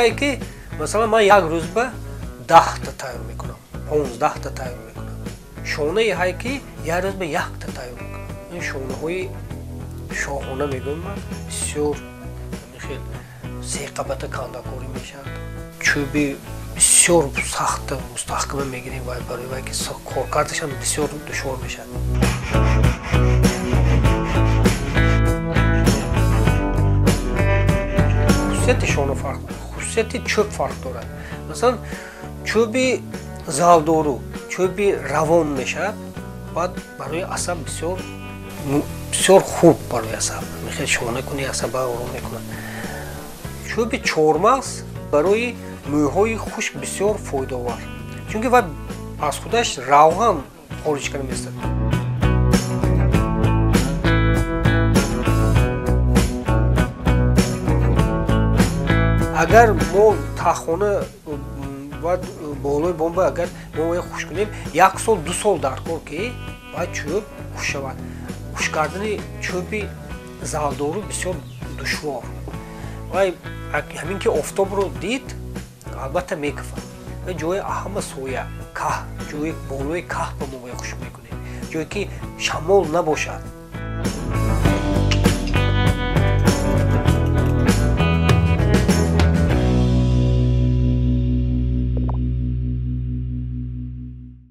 ای که مثلا من یک روز به 10 تا تیار میکنم 15 تا تیار میکنم شونه ای که یک روز به 1 تا تیار میکنم این شونه های شاهانه میگم من بسیار خیلی سیقبت کندکاری میشد چوبی بسیار سخت مستحکم میگیریم و برای وقتی کار کردش هم بسیار دشوار میشد خصوصیت شونه فرق خصوصیت چوب فرق دارد مثلا چوبی زالدورو چوبی روان میشه بعد برای عصب بسیار خوب برای عصب میخواد شونه کنی عصب آروم میکنه چوبی چهارمغز برای موهای خشک بسیار فایده‌آور چون و از خودش روغن خارج کنه می‌سازد اگر ما تخونه و بالای بمب اگر ما خشک کنیم 1 سال 2 سال در کار که باید چوب خشک شود خشک کردن چوبی زالدورو بسیار دشوار و همین که آفتاب رو دید البته میکفه و جای اهم سویه که جای بالای که به موی خوش میکنه جایی که شمال نباشد